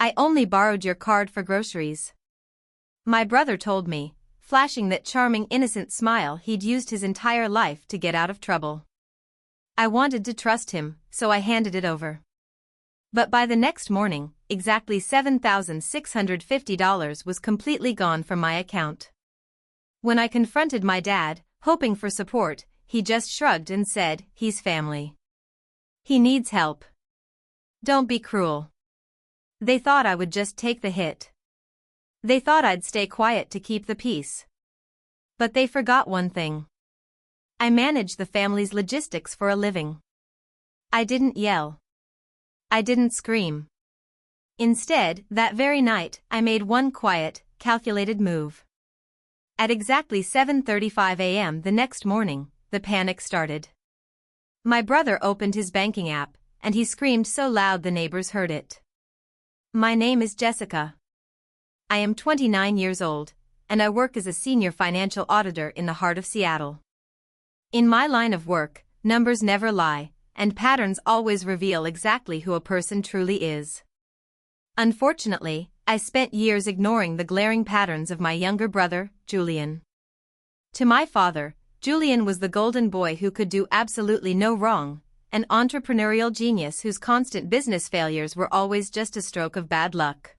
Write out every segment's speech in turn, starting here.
I only borrowed your card for groceries. My brother told me, flashing that charming innocent smile he'd used his entire life to get out of trouble. I wanted to trust him, so I handed it over. But by the next morning, exactly $7,650 was completely gone from my account. When I confronted my dad, hoping for support, he just shrugged and said, "He's family. He needs help. Don't be cruel." They thought I would just take the hit. They thought I'd stay quiet to keep the peace. But they forgot one thing. I manage the family's logistics for a living. I didn't yell. I didn't scream. Instead, that very night, I made one quiet, calculated move. At exactly 7:35 a.m. the next morning, the panic started. My brother opened his banking app, and he screamed so loud the neighbors heard it. My name is Jessica. I am 29 years old, and I work as a senior financial auditor in the heart of Seattle. In my line of work, numbers never lie, and patterns always reveal exactly who a person truly is. Unfortunately, I spent years ignoring the glaring patterns of my younger brother, Julian. To my father, Julian was the golden boy who could do absolutely no wrong, an entrepreneurial genius whose constant business failures were always just a stroke of bad luck.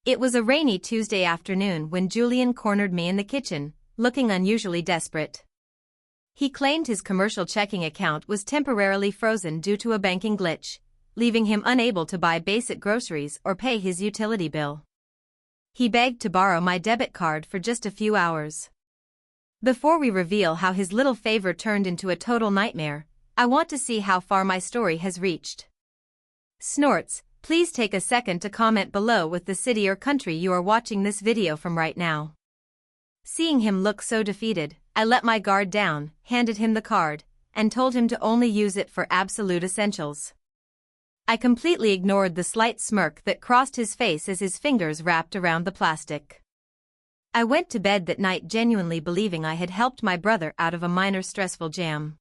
It was a rainy Tuesday afternoon when Julian cornered me in the kitchen, looking unusually desperate. He claimed his commercial checking account was temporarily frozen due to a banking glitch, leaving him unable to buy basic groceries or pay his utility bill. He begged to borrow my debit card for just a few hours. Before we reveal how his little favor turned into a total nightmare, I want to see how far my story has reached. Snorts, please take a second to comment below with the city or country you are watching this video from right now. Seeing him look so defeated, I let my guard down, handed him the card, and told him to only use it for absolute essentials. I completely ignored the slight smirk that crossed his face as his fingers wrapped around the plastic. I went to bed that night genuinely believing I had helped my brother out of a minor stressful jam.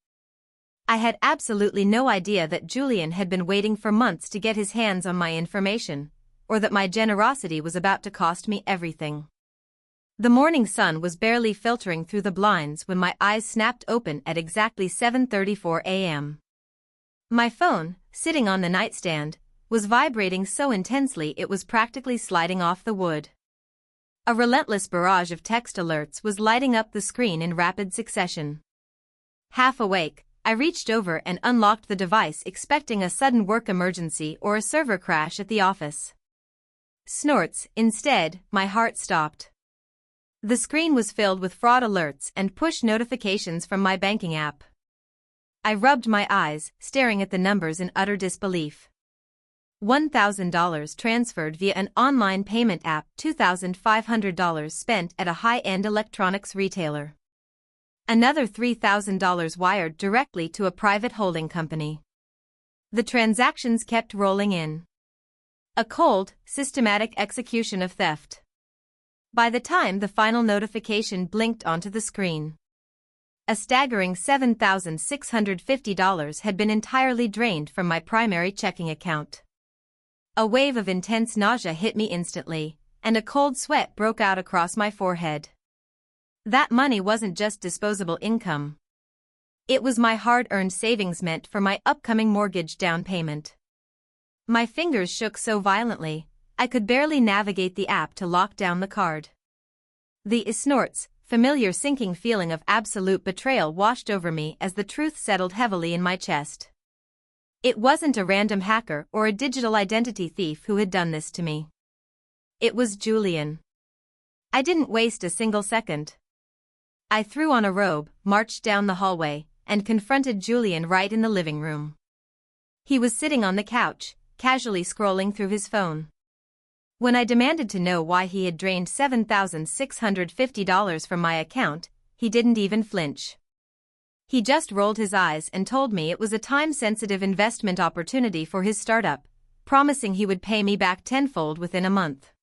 I had absolutely no idea that Julian had been waiting for months to get his hands on my information, or that my generosity was about to cost me everything. The morning sun was barely filtering through the blinds when my eyes snapped open at exactly 7:34 a.m. My phone, sitting on the nightstand, was vibrating so intensely it was practically sliding off the wood. A relentless barrage of text alerts was lighting up the screen in rapid succession. Half awake, I reached over and unlocked the device expecting a sudden work emergency or a server crash at the office. Snorts, instead, my heart stopped. The screen was filled with fraud alerts and push notifications from my banking app. I rubbed my eyes, staring at the numbers in utter disbelief. $1,000 transferred via an online payment app, $2,500 spent at a high-end electronics retailer. Another $3,000 wired directly to a private holding company. The transactions kept rolling in. A cold, systematic execution of theft. By the time the final notification blinked onto the screen, a staggering $7,650 had been entirely drained from my primary checking account. A wave of intense nausea hit me instantly, and a cold sweat broke out across my forehead. That money wasn't just disposable income. It was my hard-earned savings meant for my upcoming mortgage down payment. My fingers shook so violently, I could barely navigate the app to lock down the card. The snorts, familiar sinking feeling of absolute betrayal washed over me as the truth settled heavily in my chest. It wasn't a random hacker or a digital identity thief who had done this to me. It was Julian. I didn't waste a single second. I threw on a robe, marched down the hallway, and confronted Julian right in the living room. He was sitting on the couch, casually scrolling through his phone. When I demanded to know why he had drained $7,650 from my account, he didn't even flinch. He just rolled his eyes and told me it was a time-sensitive investment opportunity for his startup, promising he would pay me back tenfold within a month.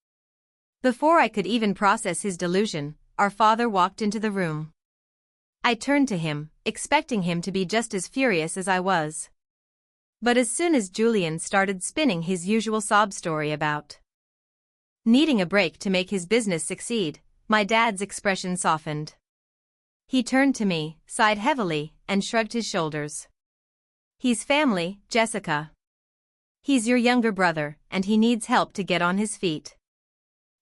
Before I could even process his delusion, our father walked into the room. I turned to him, expecting him to be just as furious as I was. But as soon as Julian started spinning his usual sob story about Needing a break to make his business succeed, my dad's expression softened. He turned to me, sighed heavily, and shrugged his shoulders. He's family, Jessica. He's your younger brother, and he needs help to get on his feet.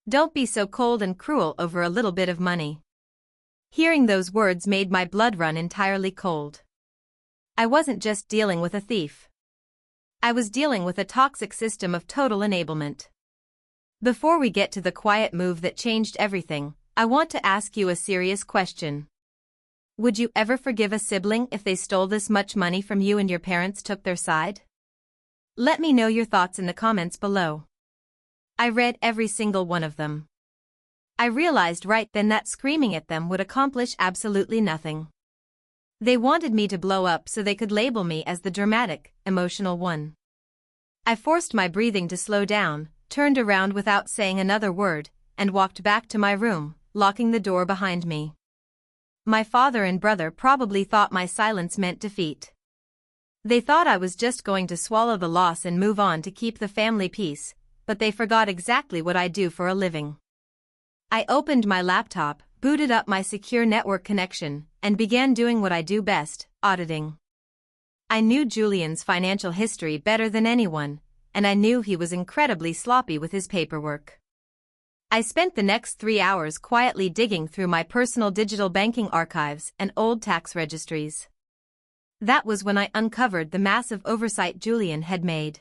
Don't be so cold and cruel over a little bit of money. Hearing those words made my blood run entirely cold. I wasn't just dealing with a thief. I was dealing with a toxic system of total enablement. Before we get to the quiet move that changed everything, I want to ask you a serious question. Would you ever forgive a sibling if they stole this much money from you and your parents took their side? Let me know your thoughts in the comments below. I read every single one of them. I realized right then that screaming at them would accomplish absolutely nothing. They wanted me to blow up so they could label me as the dramatic, emotional one. I forced my breathing to slow down, turned around without saying another word, and walked back to my room, locking the door behind me. My father and brother probably thought my silence meant defeat. They thought I was just going to swallow the loss and move on to keep the family peace, but they forgot exactly what I do for a living. I opened my laptop, booted up my secure network connection, and began doing what I do best, auditing. I knew Julian's financial history better than anyone, and I knew he was incredibly sloppy with his paperwork. I spent the next 3 hours quietly digging through my personal digital banking archives and old tax registries. That was when I uncovered the massive oversight Julian had made.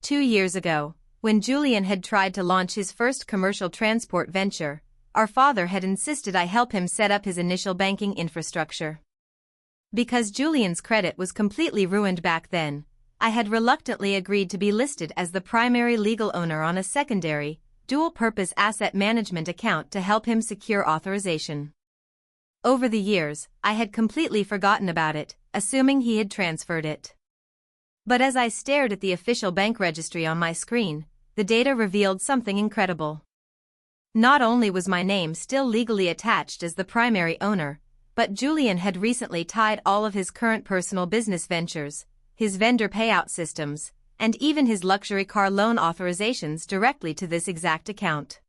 2 years ago, when Julian had tried to launch his first commercial transport venture, our father had insisted I help him set up his initial banking infrastructure. Because Julian's credit was completely ruined back then, I had reluctantly agreed to be listed as the primary legal owner on a secondary, dual-purpose asset management account to help him secure authorization. Over the years, I had completely forgotten about it, assuming he had transferred it. But as I stared at the official bank registry on my screen, the data revealed something incredible. Not only was my name still legally attached as the primary owner, but Julian had recently tied all of his current personal business ventures, his vendor payout systems, and even his luxury car loan authorizations directly to this exact account.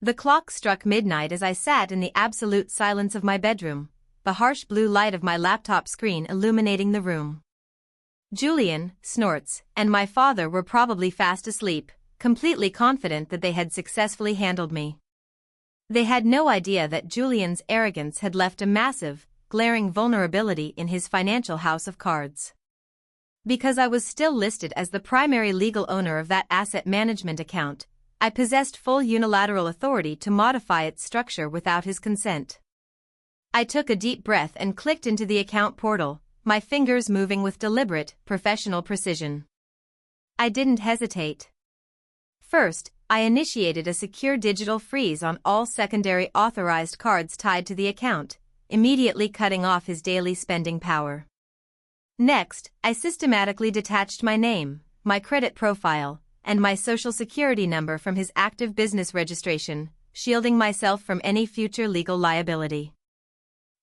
The clock struck midnight as I sat in the absolute silence of my bedroom, the harsh blue light of my laptop screen illuminating the room. Julian, Snorts, and my father were probably fast asleep, completely confident that they had successfully handled me. They had no idea that Julian's arrogance had left a massive, glaring vulnerability in his financial house of cards. Because I was still listed as the primary legal owner of that asset management account, I possessed full unilateral authority to modify its structure without his consent. I took a deep breath and clicked into the account portal, my fingers moving with deliberate, professional precision. I didn't hesitate. First, I initiated a secure digital freeze on all secondary authorized cards tied to the account, immediately cutting off his daily spending power. Next, I systematically detached my name, my credit profile, and my social security number from his active business registration, shielding myself from any future legal liability.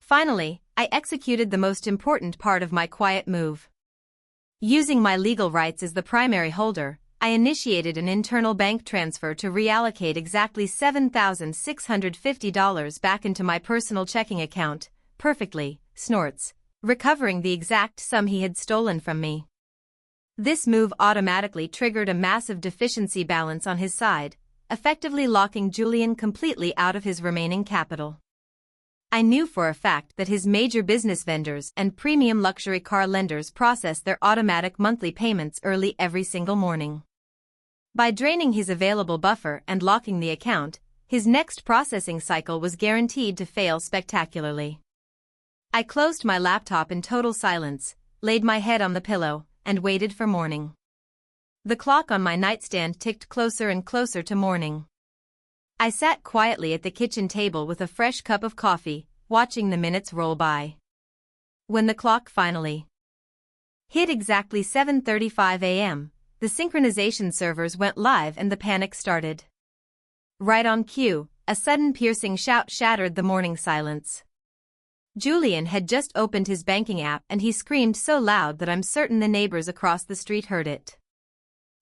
Finally, I executed the most important part of my quiet move. Using my legal rights as the primary holder, I initiated an internal bank transfer to reallocate exactly $7,650 back into my personal checking account, perfectly, Snorts, recovering the exact sum he had stolen from me. This move automatically triggered a massive deficiency balance on his side, effectively locking Julian completely out of his remaining capital. I knew for a fact that his major business vendors and premium luxury car lenders processed their automatic monthly payments early every single morning. By draining his available buffer and locking the account, his next processing cycle was guaranteed to fail spectacularly. I closed my laptop in total silence, laid my head on the pillow, and waited for morning. The clock on my nightstand ticked closer and closer to morning. I sat quietly at the kitchen table with a fresh cup of coffee, watching the minutes roll by. When the clock finally hit exactly 7:35 a.m., the synchronization servers went live and the panic started. Right on cue, a sudden piercing shout shattered the morning silence. Julian had just opened his banking app and he screamed so loud that I'm certain the neighbors across the street heard it.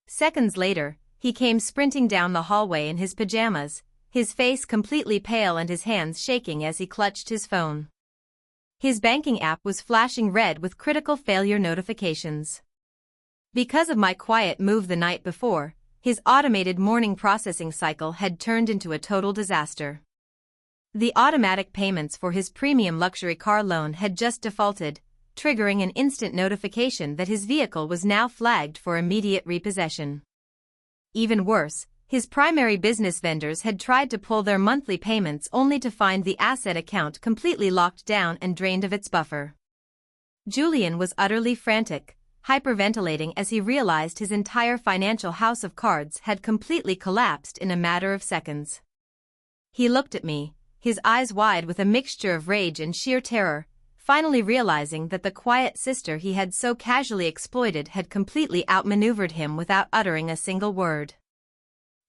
Seconds later, He came sprinting down the hallway in his pajamas, his face completely pale and his hands shaking as he clutched his phone. His banking app was flashing red with critical failure notifications. Because of my quiet move the night before, his automated morning processing cycle had turned into a total disaster. The automatic payments for his premium luxury car loan had just defaulted, triggering an instant notification that his vehicle was now flagged for immediate repossession. Even worse, his primary business vendors had tried to pull their monthly payments only to find the asset account completely locked down and drained of its buffer. Julian was utterly frantic, hyperventilating as he realized his entire financial house of cards had completely collapsed in a matter of seconds. He looked at me, his eyes wide with a mixture of rage and sheer terror, finally realizing that the quiet sister he had so casually exploited had completely outmaneuvered him without uttering a single word.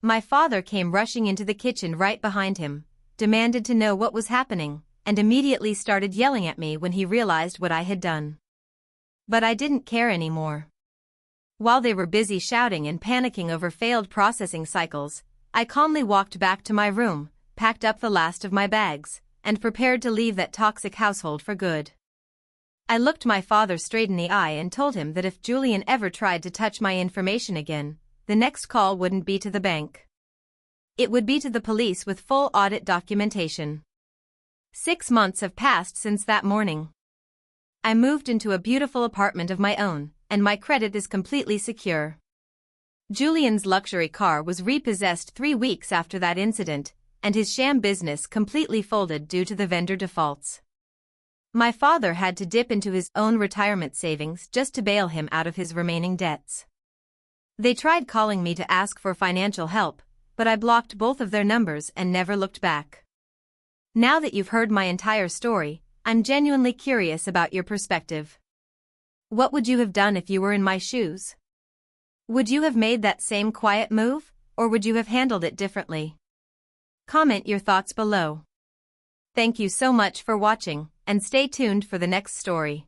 My father came rushing into the kitchen right behind him, demanded to know what was happening, and immediately started yelling at me when he realized what I had done. But I didn't care anymore. While they were busy shouting and panicking over failed processing cycles, I calmly walked back to my room, packed up the last of my bags, and prepared to leave that toxic household for good. I looked my father straight in the eye and told him that if Julian ever tried to touch my information again, the next call wouldn't be to the bank. It would be to the police with full audit documentation. 6 months have passed since that morning. I moved into a beautiful apartment of my own, and my credit is completely secure. Julian's luxury car was repossessed 3 weeks after that incident, and his sham business completely folded due to the vendor defaults. My father had to dip into his own retirement savings just to bail him out of his remaining debts. They tried calling me to ask for financial help, but I blocked both of their numbers and never looked back. Now that you've heard my entire story, I'm genuinely curious about your perspective. What would you have done if you were in my shoes? Would you have made that same quiet move, or would you have handled it differently? Comment your thoughts below. Thank you so much for watching, and stay tuned for the next story.